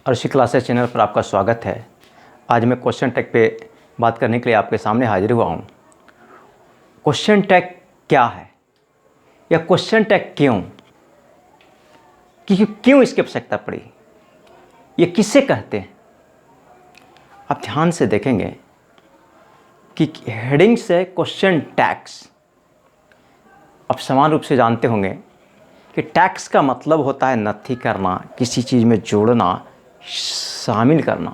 Arshi classes channel पर आपका स्वागत है। आज मैं क्वेश्चन टैग पे बात करने के लिए आपके सामने हाजिर हुआ हूँ। क्वेश्चन टैग क्या है या क्वेश्चन टैग क्यों, क्यों इसकी आवश्यकता पड़ी, ये किससे कहते हैं। आप ध्यान से देखेंगे कि हेडिंग से क्वेश्चन टैग्स, आप समान रूप से जानते होंगे कि टैग्स का मतलब होता है नथी करना, किसी चीज़ में जोड़ना, शामिल करना।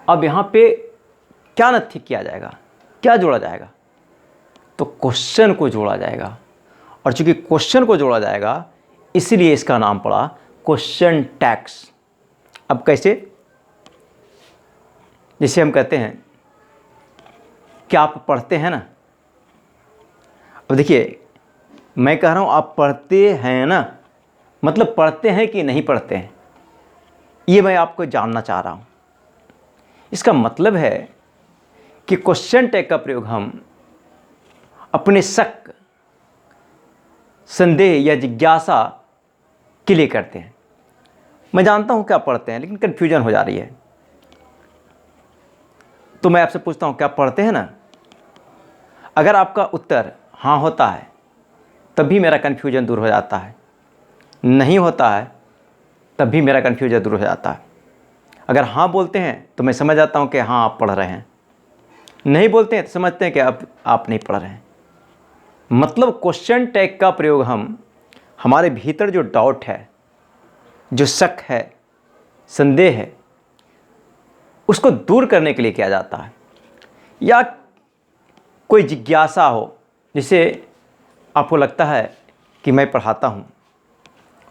अब यहाँ पे क्या नथी किया जाएगा, क्या जोड़ा जाएगा, तो क्वेश्चन को जोड़ा जाएगा। और चूंकि क्वेश्चन को जोड़ा जाएगा इसीलिए इसका नाम पड़ा क्वेश्चन टैग्स। अब कैसे, जैसे हम कहते हैं कि आप पढ़ते हैं ना। अब देखिए, मैं कह रहा हूँ आप पढ़ते हैं ना, मतलब पढ़ते हैं कि नहीं पढ़ते हैं, ये मैं आपको जानना चाह रहा हूँ। इसका मतलब है कि क्वेश्चन टैग का प्रयोग हम अपने शक, संदेह या जिज्ञासा के लिए करते हैं। मैं जानता हूँ क्या पढ़ते हैं, लेकिन कन्फ्यूजन हो जा रही है, तो मैं आपसे पूछता हूँ क्या पढ़ते हैं ना। अगर आपका उत्तर हाँ होता है तब भी मेरा कन्फ्यूजन दूर हो जाता है, नहीं होता है तब भी मेरा कन्फ्यूजन दूर हो जाता है। अगर हाँ बोलते हैं तो मैं समझ जाता हूँ कि हाँ आप पढ़ रहे हैं, नहीं बोलते हैं तो समझते हैं कि अब आप नहीं पढ़ रहे हैं। मतलब क्वेश्चन टैग का प्रयोग हम हमारे भीतर जो डाउट है, जो शक है, संदेह है, उसको दूर करने के लिए किया जाता है। या कोई जिज्ञासा हो, जैसे आपको लगता है कि मैं पढ़ाता हूँ,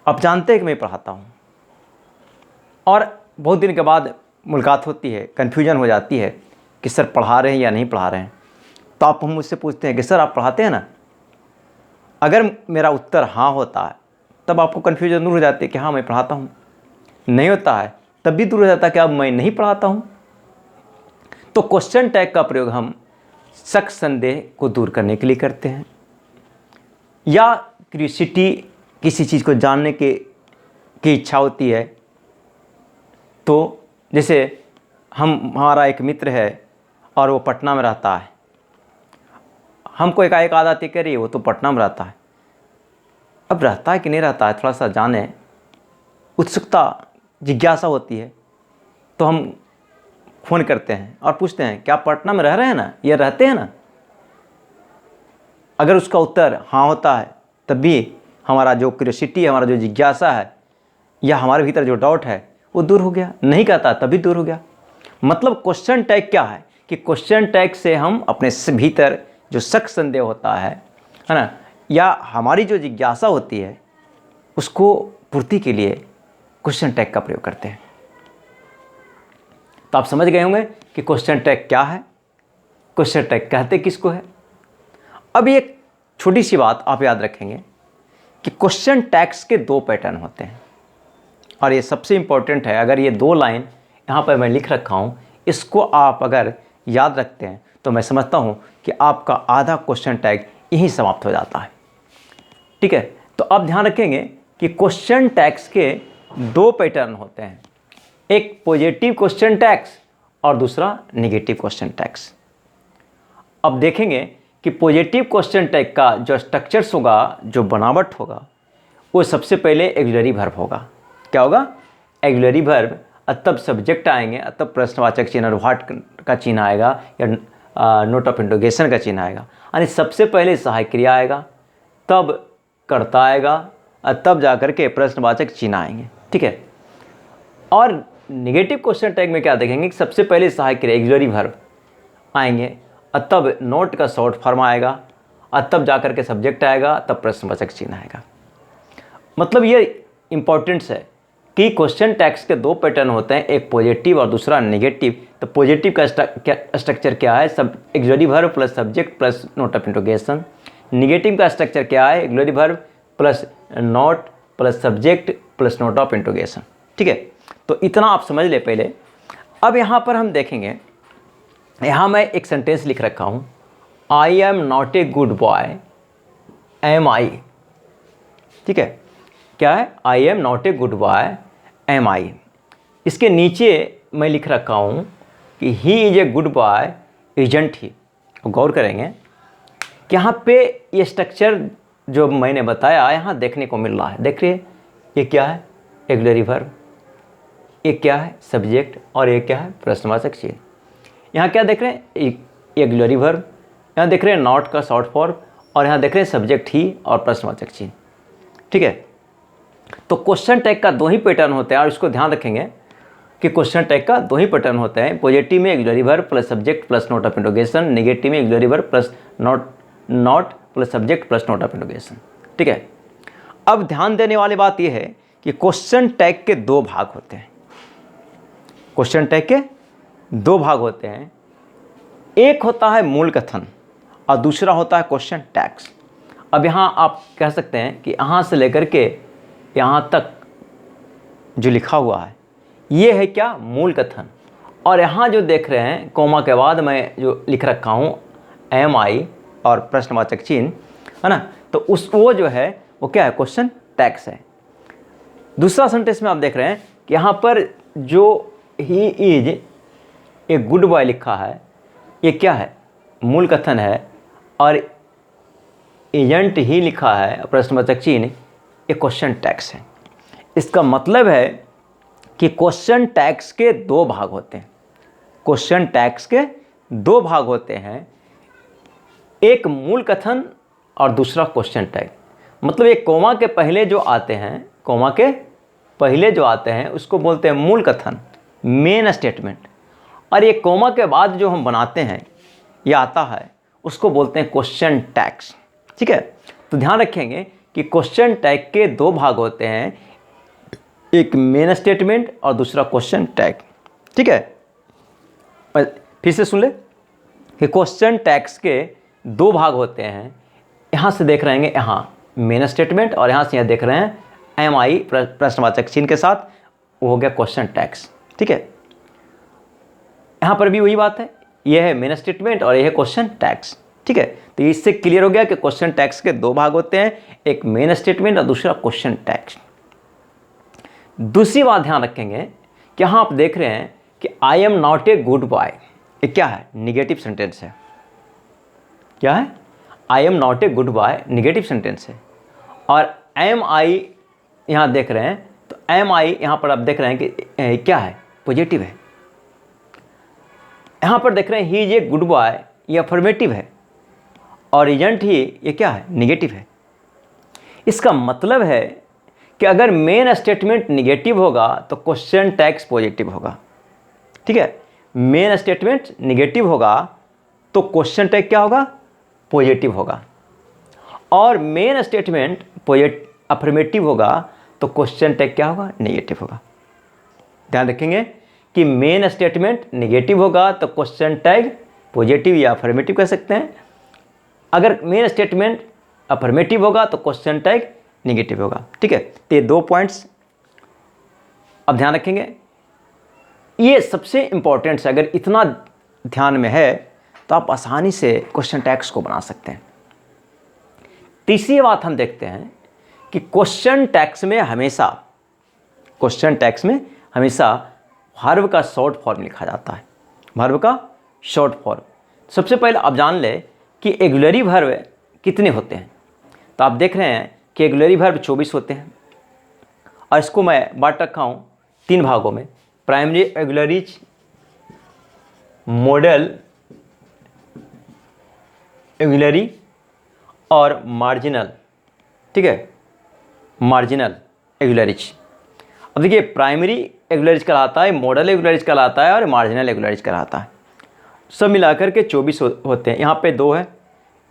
आप जानते हैं कि मैं पढ़ाता हूँ, और बहुत दिन के बाद मुलाकात होती है, कन्फ्यूजन हो जाती है कि सर पढ़ा रहे हैं या नहीं पढ़ा रहे हैं, तो आप हम मुझसे पूछते हैं कि सर आप पढ़ाते हैं ना। अगर मेरा उत्तर हाँ होता है तब आपको कन्फ्यूजन दूर हो जाती है कि हाँ मैं पढ़ाता हूँ, नहीं होता है तब भी दूर हो जाता है कि अब मैं नहीं पढ़ाता हूँ। तो क्वेश्चन टैग का प्रयोग हम शक, संदेह को दूर करने के लिए करते हैं। या क्यूरियोसिटी, किसी चीज़ को जानने की इच्छा होती है। तो जैसे हमारा एक मित्र है और वो पटना में रहता है, हमको एकाएक आदत है करिए वो तो पटना में रहता है। अब रहता है कि नहीं रहता है, थोड़ा सा जाने, उत्सुकता, जिज्ञासा होती है, तो हम फ़ोन करते हैं और पूछते हैं क्या आप पटना में रह रहे हैं ना, या रहते हैं ना। अगर उसका उत्तर हाँ होता है तब भी हमारा जो क्यूरियोसिटी है, हमारा जो जिज्ञासा है, या हमारे भीतर जो डाउट है वो दूर हो गया। नहीं कहता तभी दूर हो गया। मतलब क्वेश्चन टैग क्या है कि क्वेश्चन टैग से हम अपने भीतर जो शक, संदेह होता है ना, या हमारी जो जिज्ञासा होती है, उसको पूर्ति के लिए क्वेश्चन टैग का प्रयोग करते हैं। तो आप समझ गए होंगे कि क्वेश्चन टैग क्या है, क्वेश्चन टैग कहते किसको है। अब एक छोटी सी बात आप याद रखेंगे कि क्वेश्चन टैग्स के दो पैटर्न होते हैं, और ये सबसे इम्पोर्टेंट है। अगर ये दो लाइन यहाँ पर मैं लिख रखा हूँ, इसको आप अगर याद रखते हैं तो मैं समझता हूँ कि आपका आधा क्वेश्चन टैग यहीं समाप्त हो जाता है। ठीक है, तो आप ध्यान रखेंगे कि क्वेश्चन टैग्स के दो पैटर्न होते हैं, एक पॉजिटिव क्वेश्चन टैग्स और दूसरा नेगेटिव क्वेश्चन टैग्स। अब देखेंगे कि पॉजिटिव क्वेश्चन टैग का जो स्ट्रक्चर्स होगा, जो बनावट होगा, वो सबसे पहले ऑक्सिलरी वर्ब होगा। क्या होगा? ऑक्सिलरी वर्ब, तब सब्जेक्ट आएंगे, तब प्रश्नवाचक चिन्ह व्हाट का चिन्ह आएगा, या नोट ऑफ इंटरोगेशन का चिन्ह आएगा। यानी सबसे पहले सहायक क्रिया आएगा, तब कर्ता आएगा, तब जाकर के प्रश्नवाचक चिन्ह आएंगे। ठीक है। और नेगेटिव क्वेश्चन टैग में क्या देखेंगे कि सबसे पहले सहायक क्रिया ऑक्सिलरी वर्ब आएंगे, तब नोट का शॉर्ट फॉर्म आएगा, तब जाकर के सब्जेक्ट आएगा, तब प्रश्नवाचक चिन्ह आएगा। मतलब ये इंपॉर्टेंस है कि क्वेश्चन टैग्स के दो पैटर्न होते हैं, एक पॉजिटिव और दूसरा नेगेटिव। तो पॉजिटिव का स्ट्रक्चर क्या है? सब auxiliary verb plus subject plus note of interrogation. Negative का स्ट्रक्चर क्या है? Auxiliary verb plus note plus subject plus note of interrogation. ठीक है, तो इतना आप समझ ले पहले। अब यहाँ पर हम देखेंगे, यहाँ मैं एक सेंटेंस लिख रखा हूँ, I am not a good boy, am I. ठीक है, क्या है? I am not a good boy, am I. इसके नीचे मैं लिख रखा हूँ कि he is a good boy isn't he. गौर करेंगे कि यहाँ पे ये स्ट्रक्चर जो मैंने बताया यहाँ देखने को मिल रहा है। देख रहे ये क्या है, ऑक्सिलरी वर्ब, ये क्या है सब्जेक्ट, और ये क्या है प्रश्नवाचक चिन्ह। यहाँ क्या देख रहे हैं, ऑक्सिलरी वर्ब, यहाँ देख रहे हैं नॉट का शॉर्ट फॉर्म, और यहाँ देख रहे हैं सब्जेक्ट ही और प्रश्नवाचक चिन्ह। ठीक है, तो क्वेश्चन टैग का दो ही पैटर्न होते हैं, और इसको ध्यान रखेंगे कि क्वेश्चन टैग का दो ही पैटर्न होते हैं। पॉजिटिव में auxiliary verb plus subject plus note of interrogation, negative में auxiliary verb plus not plus subject plus note of interrogation. ठीक है, अब ध्यान देने वाली बात यह है कि क्वेश्चन टैग के दो भाग होते हैं। क्वेश्चन टैग के दो भाग होते हैं, एक होता है मूल कथन और दूसरा होता है क्वेश्चन टैग्स। अब यहाँ आप कह सकते हैं कि यहाँ से लेकर के यहाँ तक जो लिखा हुआ है ये है क्या, मूल कथन, और यहाँ जो देख रहे हैं कोमा के बाद मैं जो लिख रखा हूँ MI और प्रश्नवाचक चिन्ह, है ना, तो वो जो है वो क्या है, क्वेश्चन टैग्स है। दूसरा सेंटेंस में आप देख रहे हैं कि यहाँ पर जो ही इज ए गुड बॉय लिखा है, ये क्या है, मूल कथन है, और एजेंट ही लिखा है प्रश्नवाचक चिन्ह, ये क्वेश्चन टैग्स है। इसका मतलब है कि क्वेश्चन टैग्स के दो भाग होते हैं। क्वेश्चन टैग्स के दो भाग होते हैं, एक मूल कथन और दूसरा क्वेश्चन टैग। मतलब ये कोमा के पहले जो आते हैं, कोमा के पहले जो आते हैं उसको बोलते हैं मूल कथन, मेन स्टेटमेंट, और ये कोमा के बाद जो हम बनाते हैं ये आता है उसको बोलते हैं क्वेश्चन टैग्स। ठीक है, तो ध्यान रखेंगे कि क्वेश्चन टैग के दो भाग होते हैं, एक मेन स्टेटमेंट और दूसरा क्वेश्चन टैग। ठीक है, फिर से सुन ले कि क्वेश्चन टैग्स के दो भाग होते हैं। यहाँ से देख रहे हैं यहाँ मेन स्टेटमेंट, और यहाँ से यहाँ देख रहे हैं MI प्रश्नवाचक चिन्ह के साथ, वो हो गया क्वेश्चन टैग्स। ठीक है, यहाँ पर भी वही बात है, ये है मेन स्टेटमेंट और ये है क्वेश्चन टैग्स। ठीक है, तो इससे क्लियर हो गया कि क्वेश्चन टैग्स के दो भाग होते हैं, एक मेन स्टेटमेंट और दूसरा क्वेश्चन टैग्स। दूसरी बात ध्यान रखेंगे कि यहाँ आप देख रहे हैं कि आई am not a good boy, ये क्या है, निगेटिव सेंटेंस है। क्या है, I am not a good boy, negative sentence है। और MI यहाँ देख रहे हैं, तो MI यहाँ पर आप देख रहे हैं कि क्या है, पॉजिटिव है। यहाँ पर देख रहे हैं ही इज ए गुड बॉय, ये अफर्मेटिव है, और इजंट ही ये क्या है, निगेटिव है। इसका मतलब है कि अगर मेन स्टेटमेंट निगेटिव होगा तो क्वेश्चन टैग्स पॉजिटिव होगा। ठीक है, मेन स्टेटमेंट निगेटिव होगा तो क्वेश्चन टैग क्या होगा, पॉजिटिव होगा, और मेन स्टेटमेंट अफर्मेटिव होगा तो क्वेश्चन टैग क्या होगा, नेगेटिव होगा। ध्यान रखेंगे कि मेन स्टेटमेंट नेगेटिव होगा तो क्वेश्चन टैग पॉजिटिव या अफर्मेटिव कह सकते हैं, अगर मेन स्टेटमेंट अफर्मेटिव होगा तो क्वेश्चन टैग नेगेटिव होगा। ठीक है, तो ये दो पॉइंट्स अब ध्यान रखेंगे, ये सबसे इंपॉर्टेंट है। अगर इतना ध्यान में है तो आप आसानी से क्वेश्चन टैग्स को बना सकते हैं। तीसरी बात हम देखते हैं कि क्वेश्चन टैग्स में हमेशा वर्ब का शॉर्ट फॉर्म लिखा जाता है। वर्ब का शॉर्ट फॉर्म, सबसे पहले आप जान ले कि ऑक्सिलरी वर्ब कितने होते हैं। तो आप देख रहे हैं कि ऑक्सिलरी वर्ब 24 होते हैं, और इसको मैं बांट रखा हूँ तीन भागों में, प्राइमरी ऑक्सिलरीज, मॉडल ऑक्सिलरी और मार्जिनल। ठीक है, मार्जिनल ऑक्सिलरीज। अब देखिए प्राइमरी ऑक्सिलरीज कहलाता है, मॉडल ऑक्सिलरीज कहलाता है और मार्जिनल ऑक्सिलरीज कहलाता है। सब मिलाकर के 24 होते हैं। यहाँ पे 2 है,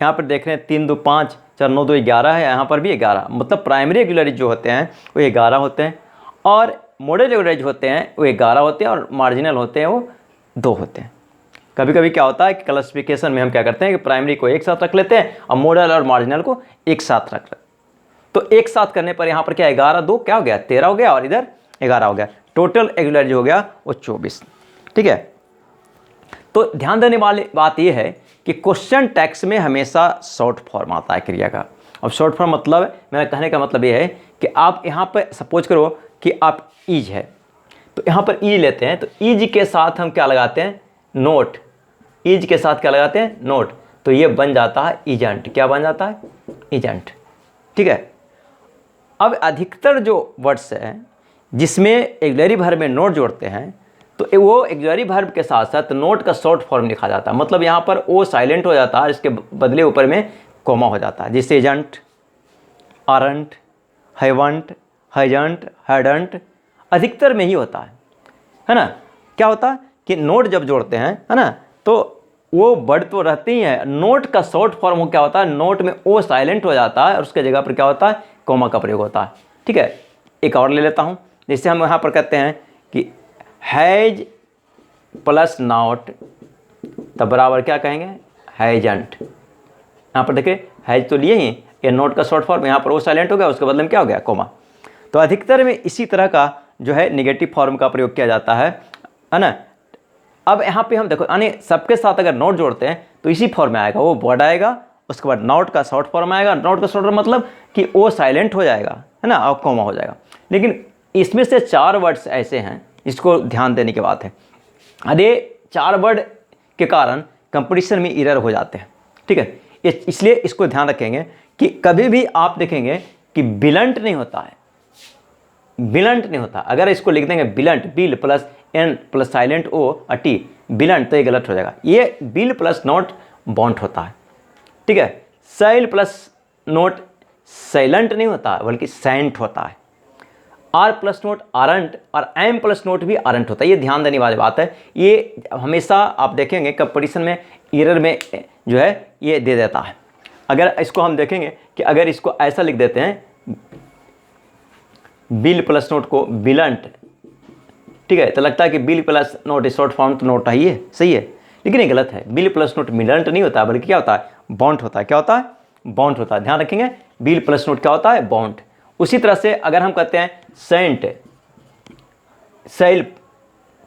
यहाँ पर देख रहे हैं 3 2 5 4 9 2 11 है, यहाँ पर भी 11। मतलब प्राइमरी ऑक्सिलरीज जो होते हैं वो 11 होते हैं, और मॉडल ऑक्सिलरीज होते हैं वो 11 होते हैं, और मार्जिनल होते हैं वो 2 होते हैं। कभी कभी क्या होता है कि क्लासिफिकेशन में हम क्या करते हैं कि प्राइमरी को एक साथ रख लेते हैं और मॉडल और मार्जिनल को एक साथ रख लेते हैं। तो एक साथ करने पर यहाँ पर क्या 11 2 क्या हो गया 13 हो गया, और इधर 11 हो गया, टोटल ऑक्सिलरी हो गया वो 24। ठीक है, तो ध्यान देने वाली बात यह है कि क्वेश्चन टैग्स में हमेशा शॉर्ट फॉर्म आता है क्रिया का। अब शॉर्ट फॉर्म मतलब मेरा कहने का मतलब ये है कि आप यहाँ पर सपोज करो कि आप इज है, तो यहाँ पर ईज लेते हैं, तो ईज के साथ हम क्या लगाते हैं, नोट। ईज के साथ क्या लगाते हैं, नोट। तो ये बन जाता है एजेंट। क्या बन जाता है, एजेंट। ठीक है। अब अधिकतर जो वर्ड्स हैं जिसमें ऑक्सिलरी वर्ब में नोट जोड़ते हैं, तो वो ऑक्सिलरी वर्ब के साथ साथ नोट का शॉर्ट फॉर्म लिखा जाता है। मतलब यहाँ पर ओ साइलेंट हो जाता है, इसके बदले ऊपर में कोमा हो जाता है, जैसे agent, aren't, haven't, hasn't, hadn't, अधिकतर में ही होता है ना। क्या होता है कि नोट जब जोड़ते हैं, है ना, तो वो वर्ड तो रहते ही हैं, नोट का शॉर्ट फॉर्म क्या होता है, नोट में ओ साइलेंट हो जाता है और उसके जगह पर क्या होता है, कोमा का प्रयोग होता है। ठीक है। एक और ले लेता हूँ, जैसे हम यहाँ पर कहते हैं कि हैज प्लस नॉट, तब बराबर क्या कहेंगे, हैजंट। यहाँ पर देखिए हैज तो लिए ही, ये नोट का शॉर्ट फॉर्म, यहाँ पर ओ साइलेंट हो गया, उसके बदले में क्या हो गया, कोमा। तो अधिकतर में इसी तरह का जो है निगेटिव फॉर्म का प्रयोग किया जाता है ना। अब यहाँ पे हम देखो, यानी सबके साथ अगर नोट जोड़ते हैं तो इसी फॉर्म में आएगा, वो वर्ड आएगा, उसके बाद नोट का शॉर्ट फॉर्म आएगा। नोट का शॉर्ट फॉर्म मतलब कि ओ साइलेंट हो जाएगा, है ना, और कोमा हो जाएगा। लेकिन इसमें से 4 वर्ड्स ऐसे हैं, इसको ध्यान देने की बात है। अरे 4 वर्ड के कारण कंपटीशन में एरर हो जाते हैं। ठीक है। इसलिए इसको ध्यान रखेंगे कि कभी भी आप देखेंगे कि बिलंट नहीं होता है, बिलंट नहीं होता। अगर इसको लिख देंगे बिलंट, बिल plus N plus silent O और टी, बिलंट, तो ये गलत हो जाएगा। ये बिल प्लस नोट बॉन्ट होता है। ठीक है। साइल प्लस नोट साइलेंट नहीं होता बल्कि सैंट होता है। आर प्लस नोट आरंट, और एम प्लस नोट भी आरंट होता है। ये ध्यान देने वाली बात है। ये हमेशा आप देखेंगे कंपटीशन में एरर में जो है ये दे देता है। अगर इसको हम देखेंगे कि अगर इसको ऐसा लिख देते हैं, बिल प्लस नोट को बिलंट, ठीक है, तो लगता है कि bill plus note short form तो नोट है, सही है, लेकिन ये गलत है। बिल प्लस नोट मिलंट नहीं होता बल्कि क्या होता है, बॉन्ड होता है। क्या होता है, बॉन्ड होता है। ध्यान रखेंगे, बिल प्लस नोट क्या होता है, बॉन्ड। उसी तरह से अगर हम कहते हैं सेंट, सेल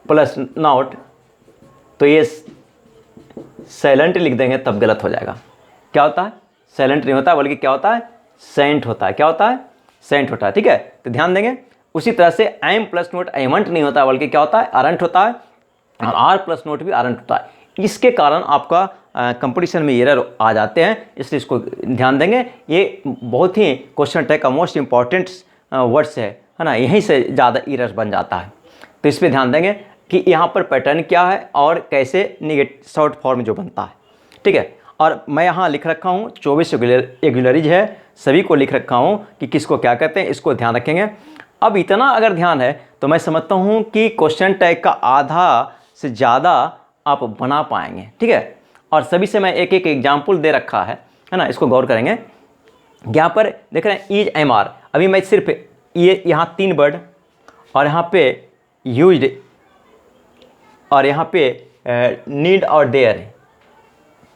प्लस नोट, तो ये साइलेंट लिख देंगे तब गलत हो जाएगा। क्या होता है, साइलेंट नहीं होता बल्कि क्या होता है, सेंट होता है। क्या होता है, सेंट होता है। ठीक है। तो ध्यान देंगे। उसी तरह से एम प्लस नोट एमंट नहीं होता बल्कि क्या होता है, आरंट होता है, और आर प्लस नोट भी आरंट होता है। इसके कारण आपका कंपटीशन में एरर आ जाते हैं, इसलिए इसको ध्यान देंगे। ये बहुत ही क्वेश्चन टैग का मोस्ट इंपॉर्टेंट वर्ड्स है ना, यहीं से ज़्यादा एरर बन जाता है। तो इस पर ध्यान देंगे कि यहाँ पर पैटर्न क्या है और कैसे निगेटिव शॉर्ट फॉर्म जो बनता है। ठीक है। और मैं यहाँ लिख रखा हूँ 24 ऑक्सिलरीज है, सभी को लिख रखा हूँ कि किसको क्या कहते हैं, इसको ध्यान रखेंगे। अब इतना अगर ध्यान है तो मैं समझता हूँ कि क्वेश्चन टैग का आधा से ज़्यादा आप बना पाएंगे। ठीक है। और सभी से मैं एक एक एग्जाम्पल दे रखा है ना, इसको गौर करेंगे। यहाँ पर देख रहे हैं ईज एम आर, अभी मैं सिर्फ ये यहाँ 3 वर्ड और यहाँ पे यूज्ड और यहाँ पे नीड और डेयर,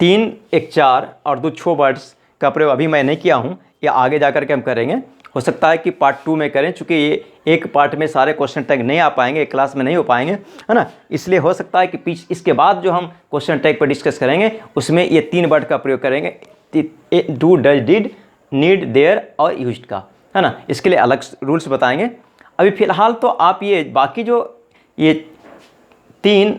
3 एक 4 और 2 6 वर्ड्स का प्रयोग अभी मैं नहीं किया हूँ, या आगे जा कर के हम करेंगे। हो सकता है कि पार्ट 2 में करें, चूँकि ये एक पार्ट में सारे क्वेश्चन टैग नहीं आ पाएंगे, एक क्लास में नहीं हो पाएंगे, है ना। इसलिए हो सकता है कि इसके बाद जो हम क्वेश्चन टैग पर डिस्कस करेंगे उसमें ये 3 वर्ड का प्रयोग करेंगे, do, does, did, need, there और यूज्ड का, है ना। इसके लिए अलग रूल्स बताएंगे। अभी फ़िलहाल तो आप ये बाकी जो ये 3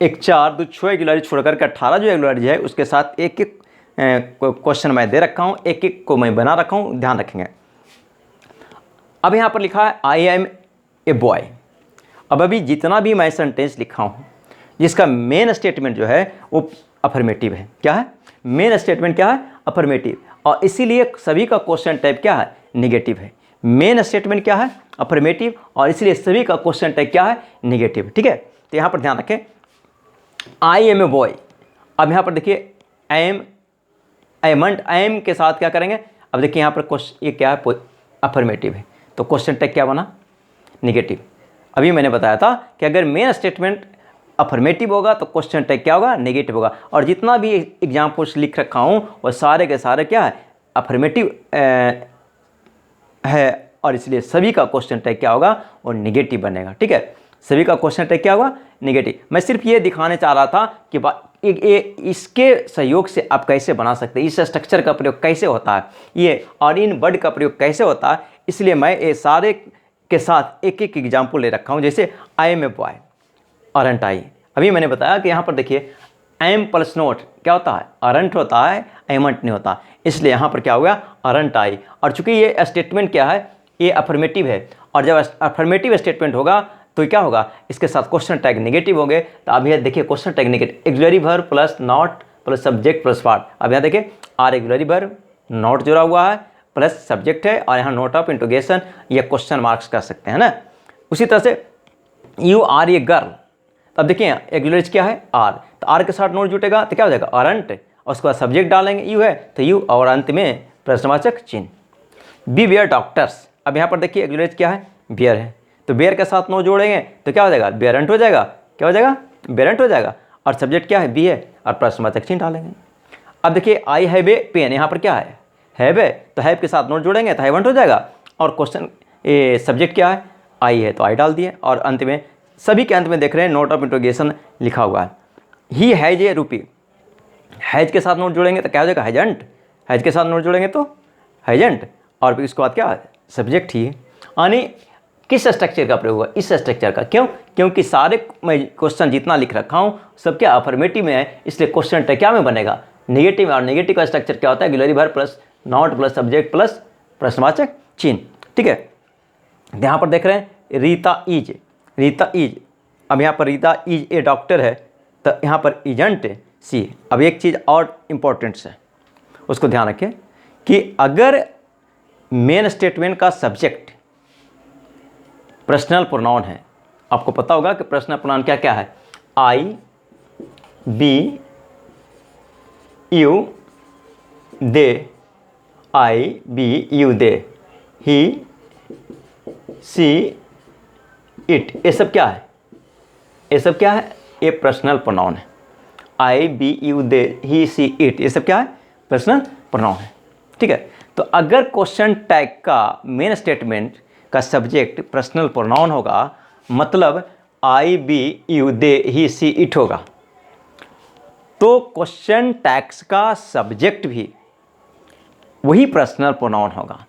एक 4 2 6 ऑक्सिलरी छोड़कर के 18 जो ऑक्सिलरी है उसके साथ एक एक क्वेश्चन मैं दे रखा हूँ, एक एक को मैं बना रखा हूँ, ध्यान रखेंगे। अब यहाँ पर लिखा है आई एम ए बॉय। अब अभी जितना भी मैं सेंटेंस लिखा हूँ जिसका मेन स्टेटमेंट जो है वो अफर्मेटिव है। क्या है, मेन स्टेटमेंट क्या है, अफर्मेटिव, और इसीलिए सभी का क्वेश्चन टाइप क्या है, नेगेटिव है। मेन स्टेटमेंट क्या है, अफर्मेटिव, और इसलिए सभी का क्वेश्चन टाइप क्या है, नेगेटिव। ठीक है। तो यहाँ पर ध्यान रखें, आई एम ए बॉय। अब यहाँ पर देखिए एम, एमंट, एम के साथ क्या करेंगे, अब देखिए यहाँ पर क्वेश्चन ये क्या है, अफर्मेटिव है, तो क्वेश्चन टैग क्या बना, नेगेटिव। अभी मैंने बताया था कि अगर मेन स्टेटमेंट अफर्मेटिव होगा तो क्वेश्चन टैग क्या होगा, नेगेटिव होगा। और जितना भी एग्जाम्पल्स लिख रखा हूँ वो सारे के सारे क्या है, अफर्मेटिव है, और इसलिए सभी का क्वेश्चन टैग क्या होगा, वो नेगेटिव बनेगा। ठीक है। सभी का क्वेश्चन टैग क्या होगा, नेगेटिव। मैं सिर्फ ये दिखाने चाह रहा था कि इसके सहयोग से आप कैसे बना सकते हैं, इस स्ट्रक्चर का प्रयोग कैसे होता है ये, और इन वर्ड का प्रयोग कैसे होता है। इसलिए मैं ये सारे के साथ एक एक एग्जाम्पल ले रखा हूँ। जैसे I am a boy, aren't I. अभी मैंने बताया कि यहाँ पर देखिए एम प्लस नोट क्या होता है, अरंट होता है, एमंट नहीं होता। इसलिए यहाँ पर क्या हो गया, अरंट आई। और चूंकि ये स्टेटमेंट क्या है, ये अफर्मेटिव है, और जब अफर्मेटिव स्टेटमेंट होगा तो क्या होगा, इसके साथ क्वेश्चन टैग नेगेटिव होंगे। तो अब यहाँ देखिए question tag negative, auxiliary verb plus not plus subject plus verb. अब यहाँ देखिए आर ऑक्सिलरी वर्ब, नॉट जुड़ा हुआ है, प्लस सब्जेक्ट है, और यहाँ नोट ऑफ इंटरोगेशन या क्वेश्चन मार्क्स कर सकते हैं ना। उसी तरह से यू आर ए गर्ल, अब देखिए ऑक्सिलरी क्या है, आर, तो आर के साथ नोट जुटेगा तो क्या हो जाएगा, अरंट, और उसके बाद सब्जेक्ट डालेंगे यू है तो यू, और अंत में प्रश्नवाचक चिन्ह। बी वेयर डॉक्टर्स, अब यहाँ पर देखिए ऑक्सिलरी क्या है, बियर है, तो बियर के साथ नोट जोड़ेंगे तो क्या हो जाएगा, बेरंट हो जाएगा, क्या हो जाएगा, बेरंट हो जाएगा, और सब्जेक्ट क्या है, बी है, और प्रश्नवाचक चिन्ह डालेंगे। अब देखिए आई हैव ए पेन, यहाँ पर क्या है, हैव है, तो हैव के साथ नोट जोड़ेंगे तो हैवंट हो जाएगा, और क्वेश्चन ए सब्जेक्ट क्या है, आई है, तो आई डाल दिए, और अंत में सभी के अंत में देख रहे हैं नोट ऑफ इंट्रोगेशन लिखा हुआ है। ही हैज ए रूपी, हैज के साथ नोट जोड़ेंगे तो क्या हो जाएगा, हैजंट, हैज के साथ नोट जोड़ेंगे तो हैजंट, और फिर उसके बाद क्या है, सब्जेक्ट ही है। यानी किस स्ट्रक्चर का प्रयोग हुआ, इस स्ट्रक्चर का। क्यों, क्योंकि सारे मैं क्वेश्चन जितना लिख रखा हूँ सब क्या अफर्मेटिव में है, इसलिए क्वेश्चन टैग क्या में बनेगा, नेगेटिव। और नेगेटिव का स्ट्रक्चर क्या होता है, auxiliary verb plus not plus subject plus प्रश्नवाचक चिन्ह। ठीक है, यहाँ पर देख रहे हैं रीता इज, रीता इज, अब यहाँ पर रीता इज ए डॉक्टर है, तो यहाँ पर इजंट सी। अब एक चीज़ और इम्पोर्टेंट है, उसको ध्यान रखें कि अगर मेन स्टेटमेंट का सब्जेक्ट पर्सनल प्रोनाउन है, आपको पता होगा कि पर्सनल प्रोनाउन क्या क्या है, I, we, you, they, I, we, you, they, he, she, it, ये सब क्या है, ये सब क्या है, ये पर्सनल प्रोनाउन है। I, we, you, they, he, she, it, ये सब क्या है, पर्सनल प्रोनाउन है। ठीक है, तो अगर क्वेश्चन टैग का मेन स्टेटमेंट का सब्जेक्ट पर्सनल प्रोनाउन होगा, मतलब I, we, you, they, he, she, it होगा, तो क्वेश्चन टैग्स का सब्जेक्ट भी वही पर्सनल प्रोनाउन होगा।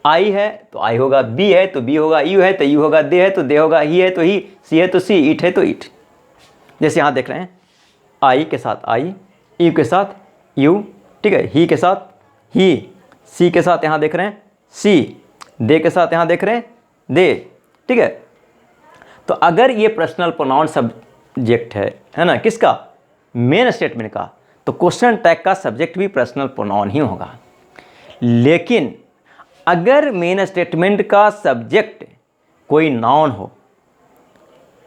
आई है तो आई होगा, बी है तो बी होगा, यू है तो यू होगा, दे है तो दे होगा, ही है तो ही, सी है तो सी, इट है तो इट। जैसे यहाँ देख रहे हैं आई के साथ आई, यू के साथ यू, ठीक है, ही के साथ ही, सी के साथ यहाँ देख रहे हैं सी, दे के साथ यहाँ देख रहे हैं दे। ठीक है, तो अगर ये पर्सनल प्रोनाउन सब्जेक्ट है ना, किसका, मेन स्टेटमेंट का, तो क्वेश्चन टैग का सब्जेक्ट भी पर्सनल प्रोनाउन ही होगा। लेकिन अगर मेन स्टेटमेंट का सब्जेक्ट कोई नाउन हो,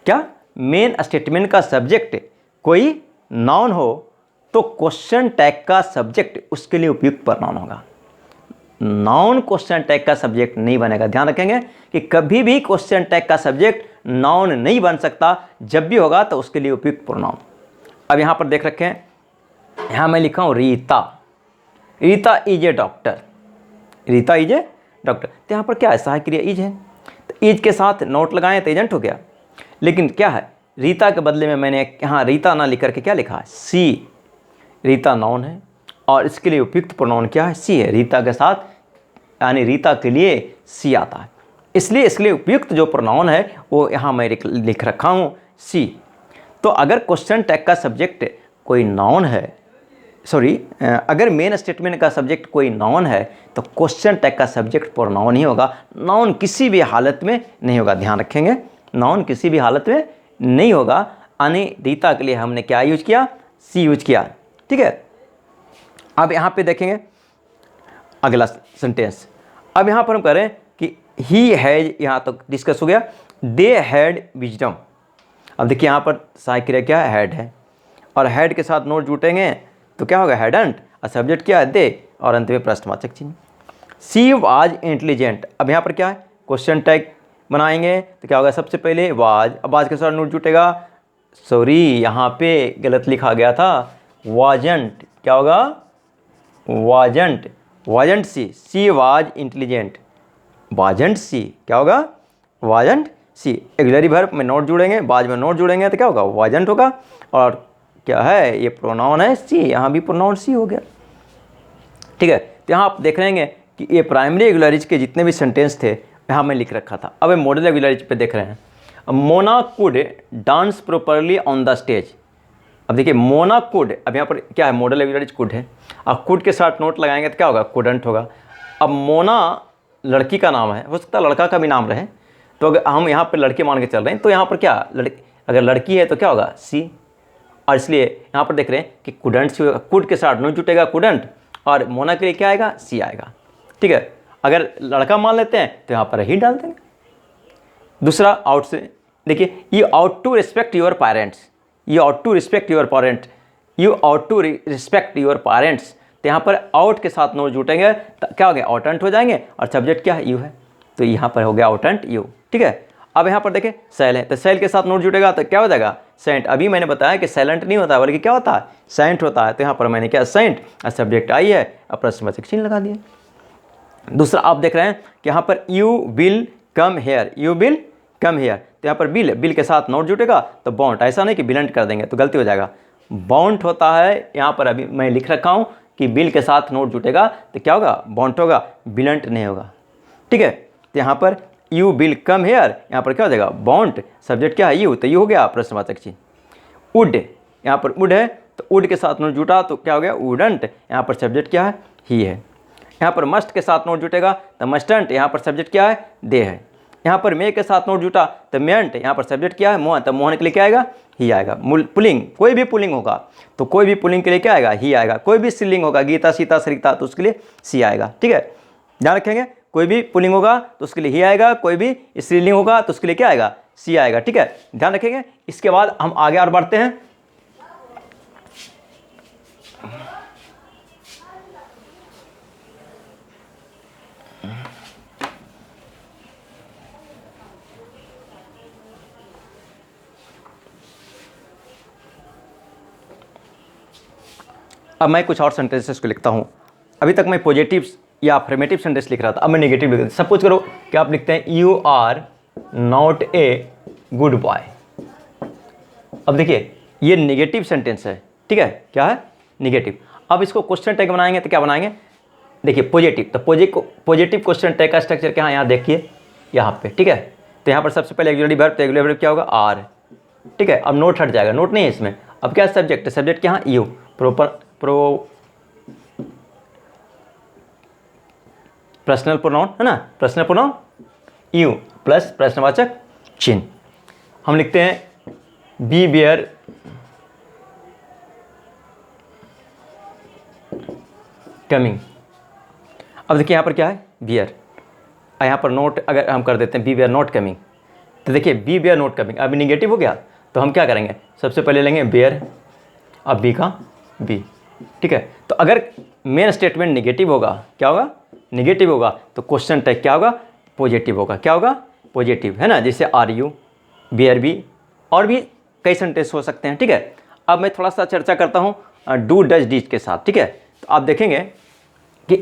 क्या, मेन स्टेटमेंट का सब्जेक्ट कोई नाउन हो, तो क्वेश्चन टैग का सब्जेक्ट उसके लिए उपयुक्त प्रोनाउन होगा। नाउन क्वेश्चन टैग का सब्जेक्ट नहीं बनेगा। ध्यान रखेंगे कि कभी भी क्वेश्चन टैग का सब्जेक्ट नाउन नहीं बन सकता, जब भी होगा तो उसके लिए उपयुक्त प्रोनाउन। अब यहाँ पर देख रखे हैं, यहाँ मैं लिखा हूँ Rita, Rita is a doctor, Rita is a doctor, तो यहाँ पर क्या है, सहायक क्रिया इज है, तो इज के साथ नोट लगाएं तो एजेंट हो गया। लेकिन क्या है, रीता के बदले में मैंने यहाँ रीता ना लिख करके क्या लिखा है, सी। रीता नाउन है और इसके लिए उपयुक्त प्रोनाउन क्या है, सी है। रीता के साथ यानी रीता के लिए सी आता है, इसलिए इसके लिए उपयुक्त जो प्रोनाउन है वो यहाँ मैं लिख रखा हूँ सी। तो अगर क्वेश्चन टैग का सब्जेक्ट कोई नाउन है, अगर मेन स्टेटमेंट का सब्जेक्ट कोई नाउन है तो क्वेश्चन टैग का सब्जेक्ट प्रोनाउन ही होगा, नाउन किसी भी हालत में नहीं होगा। ध्यान रखेंगे, नाउन किसी भी हालत में नहीं होगा। यानी रीता के लिए हमने क्या यूज किया, सी यूज किया। ठीक है, अब यहाँ पे देखेंगे अगला सेंटेंस। अब यहाँ पर हम कह रहे हैं कि ही हैज, यहाँ तक डिस्कस हो गया। दे हैड विजडम, अब देखिए यहाँ पर सहायक क्रिया क्या है, हैड है, और हैड के साथ नोट जुटेंगे तो क्या होगा, हैडंट, और सब्जेक्ट क्या है, दे, और अंत में प्रश्नवाचक चिन्ह। सी वाज इंटेलिजेंट, अब यहाँ पर क्या है, क्वेश्चन टैग बनाएंगे तो क्या होगा, सबसे पहले वाज, अब वाज के साथ नोट जुटेगा, सॉरी यहाँ पे गलत लिखा गया था, वाजंट, क्या होगा, wasn't, wasn't she was intelligent, wasn't she, क्या होगा, वाजंट सी। ऑक्सिलरी वर्ब में नोट जुड़ेंगे, वाज में नोट जुड़ेंगे तो क्या होगा, वाजंट होगा, और क्या है, ये प्रोनाउन है सी, यहाँ भी प्रोनाउन सी हो गया। ठीक है, तो यहाँ आप देख रहेंगे कि ये प्राइमरी ऑक्सिलरीज के जितने भी सेंटेंस थे यहाँ मैं लिख रखा था। अब मॉडल ऑक्सिलरी पे देख रहे हैं, Mona could dance properly on the stage. अब देखिए मोना कुड, अब यहाँ पर क्या है, मॉडल ऑक्सिलरी कुड है, अब कुड के साथ नोट लगाएंगे तो क्या होगा, कुडंट होगा। अब मोना लड़की का नाम है, हो सकता है लड़का का भी नाम रहे, तो अगर हम यहाँ पर लड़के मान के चल रहे हैं तो यहाँ पर क्या अगर लड़की है तो क्या होगा, सी, और इसलिए यहाँ पर देख रहे हैं कि कुडंट सी होगा, कुड के साथ नोट जुटेगा कुडंट, और मोना के लिए क्या आएगा, सी आएगा। ठीक है, अगर लड़का मान लेते हैं तो यहाँ पर ही डाल देंगे। दूसरा आउट से देखिए, you ought to respect your parents, you ought to respect your parent, you ought to respect your parents, तो यहाँ पर आउट के साथ नोट जुटेंगे तो क्या हो गया, आउटेंट हो जाएंगे, और सब्जेक्ट क्या है, यू है, तो यहाँ पर हो गया आउटेंट यू। ठीक है, अब यहाँ पर देखें सेल है, तो सेल के साथ नोट जुटेगा तो क्या हो जाएगा, सेंट। अभी मैंने बताया कि साइलेंट नहीं होता बल्कि क्या होता है, सेंट होता है, तो यहाँ पर मैंने क्या, सेंट, और सब्जेक्ट आई है, और प्रश्नवाचक चिन्ह लगा दिया। दूसरा आप देख रहे हैं कि यहाँ पर you will come here, you will come here, तो यहाँ पर बिल, बिल के साथ नोट जुटेगा तो बॉन्ट, ऐसा नहीं कि बिलंट कर देंगे तो गलती हो जाएगा, बॉन्ट होता है। यहाँ पर अभी मैं लिख रखा हूँ कि बिल के साथ नोट जुटेगा तो क्या होगा, बॉन्ट होगा, बिलंट नहीं होगा। ठीक है, तो यहाँ पर यू विल कम हेयर, यहाँ पर क्या हो जाएगा, बॉन्ट, सब्जेक्ट क्या है, यू, तो यू हो गया प्रश्नवाचक चिन्ह। वुड, यहाँ पर वुड है तो वुड के साथ नोट जुटा तो क्या हो गया, वुडंट, यहाँ पर सब्जेक्ट क्या है, ही है। यहाँ पर मस्ट के साथ नोट जुटेगा तो मस्टंट, यहाँ पर सब्जेक्ट क्या है, दे है। यहाँ पर मे के साथ नोट जुटा तो मेंट, यहाँ पर सब्जेक्ट क्या है, मोहन, तो मोहन के लिए क्या आएगा, ही आएगा। पुलिंग, कोई भी पुलिंग होगा तो कोई भी पुलिंग के लिए क्या आएगा, ही आएगा। कोई भी स्त्रीलिंग होगा, गीता, सीता, सरिता, तो उसके लिए सी आएगा। ठीक है, ध्यान रखेंगे, कोई भी पुलिंग होगा तो उसके लिए ही आएगा, कोई भी स्त्रीलिंग होगा तो उसके लिए क्या आएगा, सी आएगा। ठीक है, ध्यान रखेंगे। इसके बाद हम आगे और बढ़ते हैं। अब मैं कुछ और सेंटेंसेस को लिखता हूँ। अभी तक मैं पॉजिटिव या अफर्मेटिव सेंटेंस लिख रहा था, अब मैं नेगेटिव लिख रहा हूँ। सपोज करो कि आप लिखते हैं you are not a good boy. अब देखिए ये नेगेटिव सेंटेंस है, ठीक है, क्या है, नेगेटिव। अब इसको क्वेश्चन टैग बनाएंगे तो क्या बनाएंगे, देखिए पॉजिटिव, तो पॉजिटिव क्वेश्चन टैग का स्ट्रक्चर क्या है, यहाँ देखिए यहाँ पे। ठीक है, तो यहाँ पर सबसे पहले ऑक्सिलरी वर्ब, तो ऑक्सिलरी वर्ब क्या होगा, आर। ठीक है, अब नोट हट जाएगा, नोट नहीं है इसमें। अब क्या सब्जेक्ट है, सब्जेक्ट क्या है, यू, पर्सनल प्रोनाउन है ना, पर्सनल प्रोनाउन यू प्लस प्रश्नवाचक चिन्ह। हम लिखते हैं बी बेयर कमिंग। अब देखिए यहाँ पर क्या है, बियर, यहाँ पर नोट अगर हम कर देते हैं बी बेयर नॉट कमिंग, तो देखिए बी बेयर नॉट कमिंग अभी निगेटिव हो गया, तो हम क्या करेंगे, सबसे पहले लेंगे बेयर, अब बी का बी। ठीक है, तो अगर मेन स्टेटमेंट निगेटिव होगा, क्या होगा, निगेटिव होगा, तो क्वेश्चन टैग क्या होगा, पॉजिटिव होगा। क्या होगा, पॉजिटिव, है ना, जैसे आर यू, बेयर बी, और भी कई सेंटेंस हो सकते हैं। ठीक है, अब मैं थोड़ा सा चर्चा करता हूँ डू डज डीज के साथ। ठीक है, तो आप देखेंगे कि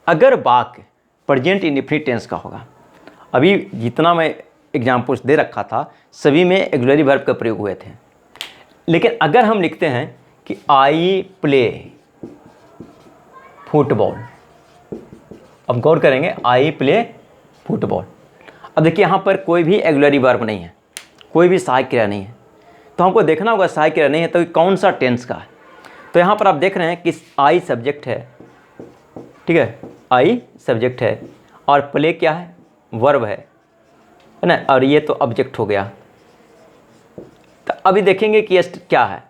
अगर वाक्य प्रेजेंट इंडेफिनिट टेंस का होगा, अभी जितना मैं एग्जाम्पल्स दे रखा था सभी में ऑक्सिलरी वर्ब का प्रयोग हुए थे, लेकिन अगर हम लिखते हैं कि आई प्ले फुटबॉल, अब गौर करेंगे, आई प्ले फुटबॉल। अब देखिए यहाँ पर कोई भी ऑक्सिलरी वर्ब नहीं है, कोई भी सहायक क्रिया नहीं है, तो हमको देखना होगा सहायक क्रिया नहीं है तो कौन सा टेंस का है। तो यहाँ पर आप देख रहे हैं कि आई सब्जेक्ट है, ठीक है, आई सब्जेक्ट है, और प्ले क्या है, वर्ब है ना, और ये तो ऑब्जेक्ट हो गया। तो अभी देखेंगे कि क्या है,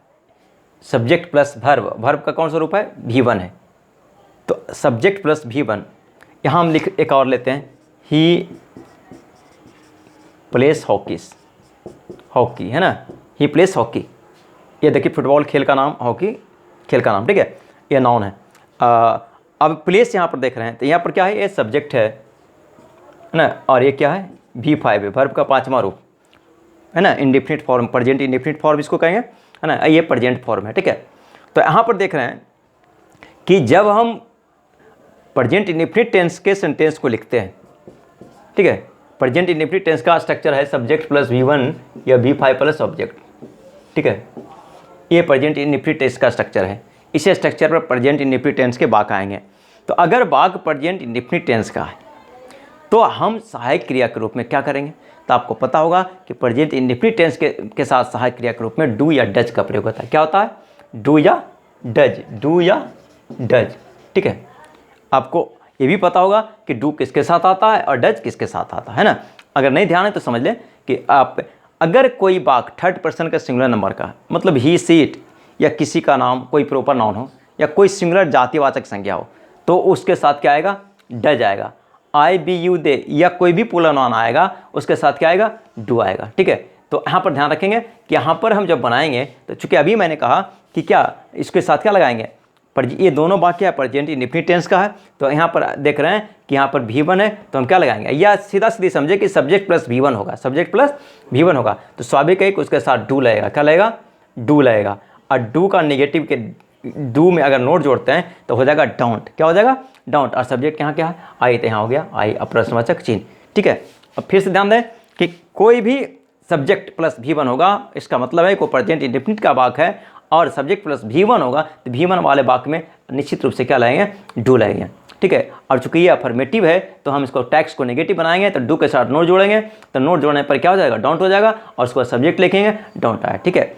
सब्जेक्ट प्लस वर्ब, वर्ब का कौन सा रूप है, V1 है, तो सब्जेक्ट प्लस V1। यहाँ हम लिख एक और लेते हैं, ही प्लेस हॉकीस, हॉकी है ना, ही प्लेस हॉकी। ये देखिए फुटबॉल खेल का नाम, हॉकी खेल का नाम, ठीक है, ये नाउन है। अब प्लेस यहाँ पर देख रहे हैं, तो यहाँ पर क्या है, ये सब्जेक्ट है ना, और ये क्या है, V5 है, वर्ब का 5वां रूप है ना, indefinite form, present indefinite form इसको कहेंगे, है ना, ये प्रेजेंट फॉर्म है। ठीक है, तो यहाँ पर देख रहे हैं कि जब हम प्रेजेंट इंडेफिनिट टेंस के सेंटेंस को लिखते हैं, ठीक है, प्रेजेंट इंडेफिनिट टेंस का स्ट्रक्चर है सब्जेक्ट प्लस V1 या V5 प्लस ऑब्जेक्ट। ठीक है, ये प्रेजेंट इंडेफिनिट टेंस का स्ट्रक्चर है, इसी स्ट्रक्चर पर प्रेजेंट इंडेफिनिट टेंस के वाक्य आएंगे। तो अगर बाघ प्रेजेंट इंडेफिनिट टेंस का है तो हम सहायक क्रिया के रूप में क्या करेंगे? तो आपको पता होगा कि प्रेजेंट इंडेफिनिट टेंस के साथ सहायक क्रिया के रूप में डू या डज का प्रयोग होता है। क्या होता है? डू या डज, डू या डज। ठीक है, आपको ये भी पता होगा कि डू किसके साथ आता है और डज किसके साथ आता है ना। अगर नहीं ध्यान है तो समझ लें कि आप अगर कोई बाघ थर्ड पर्सन का सिंगुलर नंबर का, मतलब ही सी इट, या किसी का नाम कोई प्रॉपर नाउन हो या कोई सिंगुलर जातिवाचक संज्ञा हो, तो उसके साथ क्या आएगा? डज आएगा। आई बी यू दे या कोई भी पुलर नाउन आएगा उसके साथ क्या आएगा? डू आएगा। ठीक है, तो यहाँ पर ध्यान रखेंगे कि यहाँ पर हम जब बनाएंगे तो चूंकि अभी मैंने कहा कि क्या इसके साथ क्या लगाएंगे? पर ये दोनों वाक्य है प्रेजेंट इंडेफिनिट टेंस का है, तो यहाँ पर देख रहे हैं कि यहाँ पर V1 है तो हम क्या लगाएंगे? या सीधा सीधी समझे कि सब्जेक्ट प्लस V1 होगा, सब्जेक्ट प्लस V1 होगा, तो स्वाभाविक है कि उसके साथ डू लगेगा। क्या लगेगा? डू लगेगा। और डू का नेगेटिव के डू में अगर नोट जोड़ते हैं तो हो जाएगा डोंट। क्या हो जाएगा? डोंट। और सब्जेक्ट यहाँ क्या है? आई, तो यहाँ हो गया आई, प्रश्नवाचक चिन्ह। ठीक है, अब फिर से ध्यान दें कि कोई भी सब्जेक्ट प्लस V1 होगा, इसका मतलब है कोई प्रेजेंट इंडेफिनिट का वाक्य है और सब्जेक्ट प्लस V1 होगा, तो V1 वाले वाक्य में निश्चित रूप से क्या लगेंगे? डू लगेंगे। ठीक है, और चूंकि ये अफर्मेटिव है तो हम इसको टैक्स को नेगेटिव बनाएंगे, तो डू के साथ नोट जोड़ेंगे, तो नोट जोड़ने पर क्या हो जाएगा? डोंट हो जाएगा, और उसको सब्जेक्ट लिखेंगे, डोंट आया। ठीक है,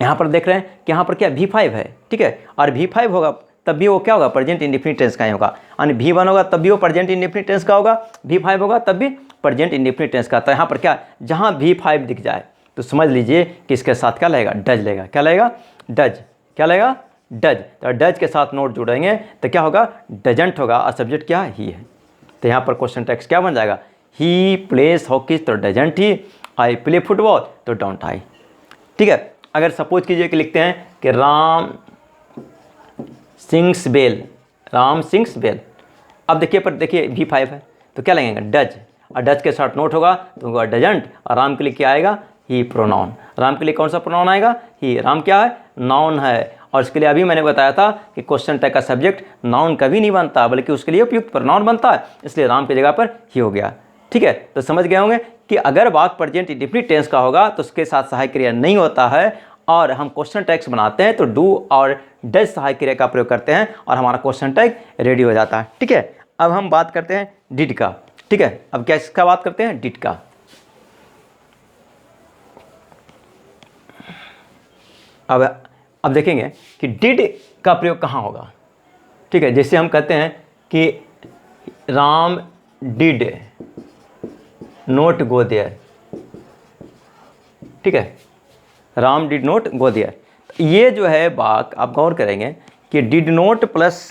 यहाँ पर देख रहे हैं कि यहाँ पर क्या V5 है। ठीक है, और V5 होगा तब भी वो क्या होगा? प्रेजेंट इंडेफिनिट टेंस का ही होगा। यानी V1 होगा तब भी वो प्रेजेंट इंडेफिनिट टेंस का होगा, V5 होगा तब भी प्रेजेंट इंडेफिनिट टेंस का। तो यहाँ पर क्या, जहाँ V5 दिख जाए तो समझ लीजिए कि इसके साथ क्या लगेगा? डज लगेगा। क्या लगेगा? डज। क्या लगेगा? डज। तो डज के साथ नोट जोड़ेंगे तो क्या होगा? डजंट होगा, और सब्जेक्ट क्या है? ही है। तो यहाँ पर क्वेश्चन टेक्स्ट क्या बन जाएगा? ही प्लेस हॉकी तो doesn't he, I play football तो डोंट आई। ठीक है, अगर सपोज कीजिए कि लिखते हैं कि Ram sings well, Ram sings well. अब देखिए पर देखिए V5 है तो क्या लगेगा? डज। और डज के साथ नोट होगा तो होगा डजंट, और राम के लिए क्या आएगा? ही प्रोनाउन। राम के लिए कौन सा प्रोनाउन आएगा? ही। राम क्या है? नाउन है, और इसके लिए अभी मैंने बताया था कि क्वेश्चन टैग का सब्जेक्ट नाउन कभी नहीं बनता बल्कि उसके लिए उपयुक्त प्रोनाउन बनता है, इसलिए राम की जगह पर ही हो गया। ठीक है, तो समझ गए होंगे कि अगर वाक्य प्रेजेंट इंडेफिनिट टेंस का होगा तो उसके साथ सहायक क्रिया नहीं होता है, और हम क्वेश्चन टैग्स बनाते हैं तो डू और डज सहायक क्रिया का प्रयोग करते हैं और हमारा क्वेश्चन टैग रेडी हो जाता है। ठीक है, अब हम बात करते हैं डिड का। ठीक है, अब क्या इसका बात करते हैं? डिड का। अब देखेंगे कि डिड का प्रयोग कहाँ होगा। ठीक है, जैसे हम कहते हैं कि Ram did not go there. ठीक है, Ram did not go there. ये जो है वाक्य आप गौर करेंगे कि डिड नोट प्लस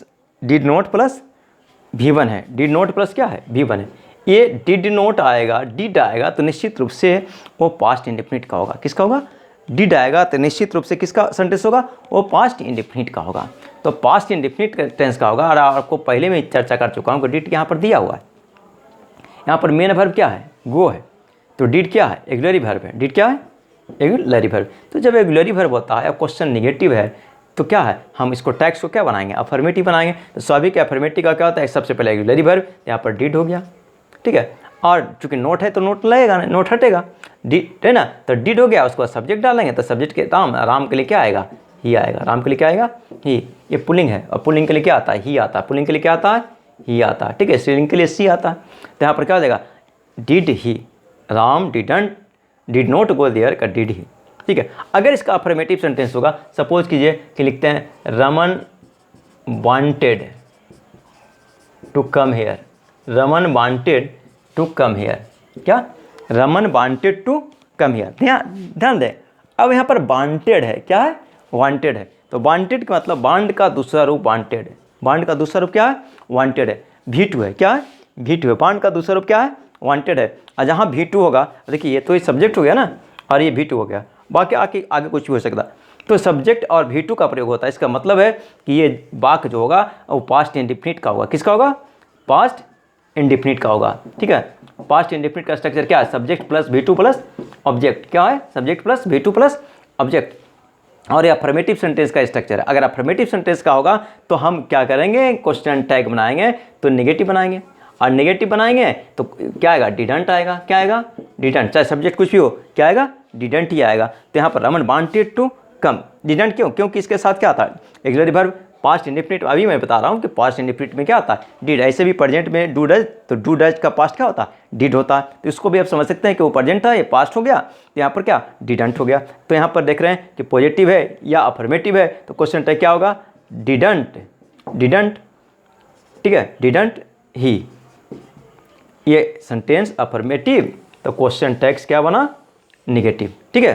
V1 है। डिड नोट प्लस क्या है? V1 है। ये डिड नोट आएगा, डिड आएगा तो निश्चित रूप से वो पास्ट इंडेफिनिट का होगा। किसका होगा? डिड आएगा तो निश्चित रूप से किसका सेंटेंस होगा? वो पास्ट इंडेफिनिट का होगा। तो पास्ट इंडेफिनिट टेंस का होगा, और आपको पहले में चर्चा कर चुका हूँ कि डिड यहाँ पर दिया हुआ है। यहाँ पर मेन वर्ब क्या है? गो है। तो डिड क्या है? ऑक्सिलरी वर्ब है। डिड क्या है? Auxiliary verb. तो जब ऑक्सिलरी वर्ब होता है और क्वेश्चन निगेटिव है तो क्या है? हम इसको टैक्स को क्या बनाएंगे? अफर्मेटिव बनाएंगे। तो स्वाभाविक अफर्मेटिव का क्या होता है? सबसे पहले ऑक्सिलरी वर्ब, यहाँ पर डिड हो गया। ठीक है, और चूंकि नोट है तो नोट लगेगा ना, नोट हटेगा, डिड है ना, तो डिड हो गया। उसके बाद सब्जेक्ट डालेंगे तो सब्जेक्ट के राम के लिए क्या आएगा? ही आएगा। राम के लिए क्या आएगा? ही। ये पुल्लिंग है, और पुल्लिंग के लिए क्या आता है? ही आता है। पुल्लिंग के लिए क्या आता है? ही आता है। ठीक है, स्त्रीलिंग के लिए सी आता है। तो यहाँ पर क्या हो जाएगा? Did he, Ram did not go there का डिड ही। ठीक है, अगर इसका अफर्मेटिव सेंटेंस होगा, सपोज कीजिए कि लिखते हैं Raman wanted to come here. Raman wanted to come here. क्या? Raman wanted to come here. ध्यान दें, अब यहाँ पर वांटेड है। क्या है? वांटेड है। तो वांटेड का मतलब वांट का दूसरा रूप वांटेड है। वांट का दूसरा रूप क्या है? वांटेड है। V2 है। क्या है? V2 है। वांट का दूसरा रूप क्या है? वांटेड है। और जहाँ V2 होगा, देखिए ये तो ये सब्जेक्ट हो गया ना, और ये V2 हो गया, बाकी आगे कुछ भी हो सकता। तो सब्जेक्ट और V2 का प्रयोग होता है। इसका मतलब है कि ये वाक्य जो होगा वो पास्ट इंडेफिनिट का होगा। किसका होगा? पास्ट इंडेफिनिट का होगा। ठीक है, पास्ट इंडेफिनिट का स्ट्रक्चर क्या है? Subject plus V2 plus object. क्या है? Subject plus V2 plus object. और ये अफर्मेटिव सेंटेंस का स्ट्रक्चर है। अगर अफर्मेटिव सेंटेंस का होगा तो हम क्या करेंगे? क्वेश्चन टैग बनाएंगे तो नेगेटिव बनाएंगे, और नेगेटिव बनाएंगे तो क्या आएगा? डिडंट आएगा। क्या आएगा? डिडंट। चाहे सब्जेक्ट कुछ भी हो, क्या आएगा? डिडंट ही आएगा। तो यहाँ पर Raman wanted to come. Didn't क्यों? क्योंकि इसके साथ क्या आता है? Auxiliary verb. पास्ट इंडेफिनिट अभी मैं बता रहा हूँ कि पास्ट इंडेफिनिट में क्या होता है, डिड। ऐसे भी प्रेजेंट में डू डज, तो डू डज का पास्ट क्या होता है, डिड होता है। तो इसको भी आप समझ सकते हैं कि वो प्रेजेंट था, ये पास्ट हो गया, तो यहाँ पर क्या डिडंट हो गया। तो यहाँ पर देख रहे हैं कि पॉजिटिव है या अफर्मेटिव है, तो क्वेश्चन टैग क्या होगा, डिडंट, डिडंट, ठीक है, डिडंट ही। ये सेंटेंस अफर्मेटिव, तो क्वेश्चन टैग्स क्या बना, निगेटिव, ठीक है।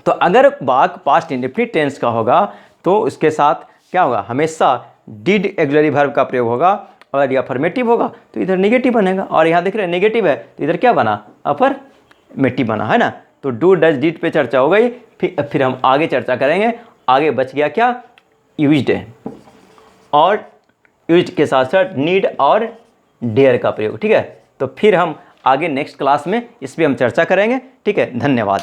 तो अगर वाक्य पास्ट इंडेफिनिट टेंस का होगा तो उसके साथ क्या होगा, हमेशा डिड ऑक्सिलरी वर्ब का प्रयोग होगा। और ये अफर्मेटिव होगा तो इधर नेगेटिव बनेगा, और यहाँ देख रहे हैं नेगेटिव है तो इधर क्या बना, अफर्मेटिव बना, है ना। तो डू डज डिड पे चर्चा हो गई, फिर हम आगे चर्चा करेंगे। आगे बच गया क्या, यूज्ड है, और यूज्ड के साथ साथ नीड और डेयर का प्रयोग, ठीक है। तो फिर हम आगे नेक्स्ट क्लास में इस पर हम चर्चा करेंगे, ठीक है। धन्यवाद।